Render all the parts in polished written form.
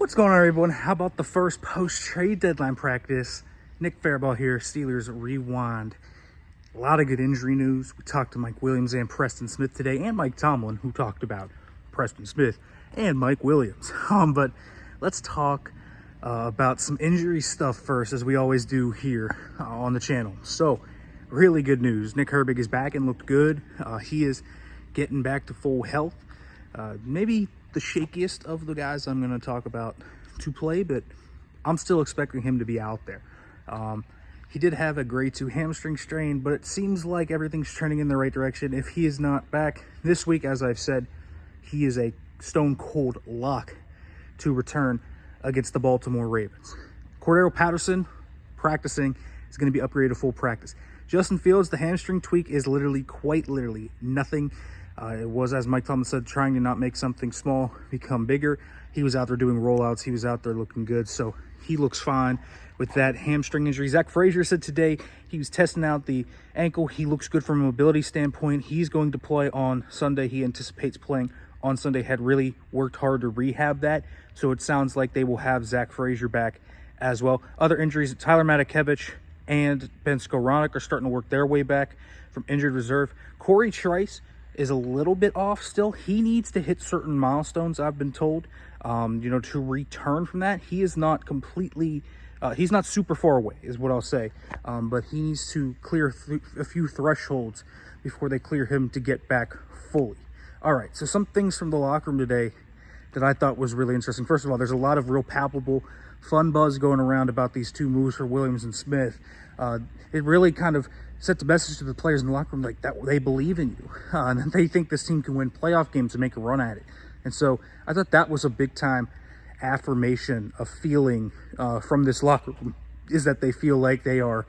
What's going on, everyone? How about the first post-trade deadline practice? Nick Faribault here, Steelers Rewind. A lot of good injury news. We talked to Mike Williams and Preston Smith today, and Mike Tomlin, who talked about Preston Smith and Mike Williams. But let's talk about some injury stuff first, as we always do here on the channel. So, really good news. Nick Herbig is back and looked good. He is getting back to full health. Maybe the shakiest of the guys I'm going to talk about to play, but I'm still expecting him to be out there. He did have a grade 2 hamstring strain, but it seems like everything's trending in the right direction. If he is not back this week, as I've said, he is a stone cold lock to return against the Baltimore Ravens. Cordero Patterson practicing is going to be upgraded to full practice. Justin Fields, the hamstring tweak is quite literally nothing. It was, as Mike Tomlin said, trying to not make something small become bigger. He was out there doing rollouts. He was out there looking good, so he looks fine with that hamstring injury. Zach Frazier said today he was testing out the ankle. He looks good from a mobility standpoint. He's going to play on Sunday. He anticipates playing on Sunday. Had really worked hard to rehab that, so it sounds like they will have Zach Frazier back as well. Other injuries, Tyler Matakevich and Ben Skowronek are starting to work their way back from injured reserve. Corey Trice is a little bit off still. He needs to hit certain milestones, I've been told, to return from that. He is not completely, he's not super far away, is what I'll say. But he needs to clear a few thresholds before they clear him to get back fully. All right, so some things from the locker room today that I thought was really interesting. First of all, there's a lot of real palpable fun buzz going around about these two moves for Williams and Smith. It really kind of sets a message to the players in the locker room like that they believe in you, and that they think this team can win playoff games and make a run at it. And so I thought that was a big time affirmation of feeling from this locker room, is that they feel like they are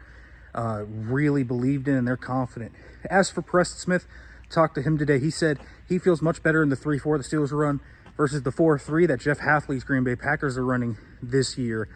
really believed in and they're confident. As for Preston Smith, talked to him today. He said he feels much better in the 3-4 the Steelers run versus the 4-3 that Jeff Hafley's Green Bay Packers are running this year.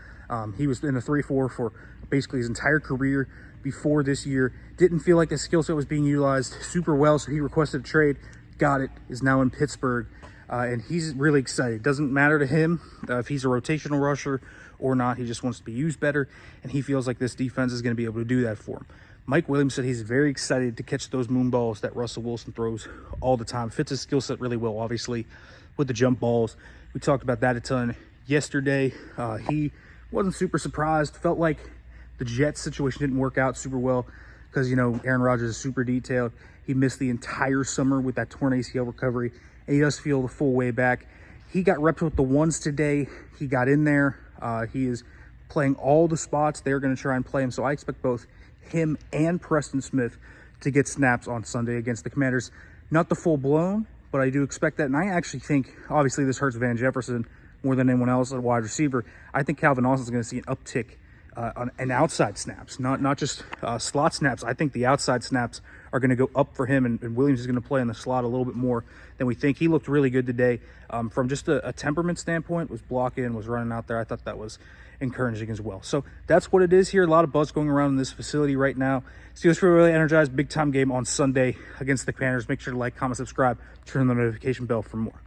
He was in the 3-4 for basically his entire career before this year. Didn't feel like his skill set was being utilized super well, so he requested a trade. Got it. Is now in Pittsburgh, and he's really excited. Doesn't matter to him if he's a rotational rusher or not. He just wants to be used better, and he feels like this defense is going to be able to do that for him. Mike Williams said he's very excited to catch those moon balls that Russell Wilson throws all the time. Fits his skill set really well, obviously, with the jump balls. We talked about that a ton yesterday. He wasn't super surprised. Felt like the Jets situation didn't work out super well because, Aaron Rodgers is super detailed. He missed the entire summer with that torn ACL recovery, and he does feel the full way back. He got reps with the ones today. He got in there. He is playing all the spots. They're going to try and play him, so I expect both him and Preston Smith to get snaps on Sunday against the Commanders. Not the full-blown, but I do expect that, and I actually think, obviously, this hurts Van Jefferson more than anyone else at wide receiver. I think Calvin Austin's going to see an uptick on outside snaps, not just slot snaps. I think the outside snaps are going to go up for him, and Williams is going to play in the slot a little bit more than we think. He looked really good today. From just a temperament standpoint, was blocking, was running out there. I thought that was encouraging as well. So that's what it is here. A lot of buzz going around in this facility right now. Steelers feel really energized. Big time game on Sunday against the Commanders. Make sure to like, comment, subscribe, turn on the notification bell for more.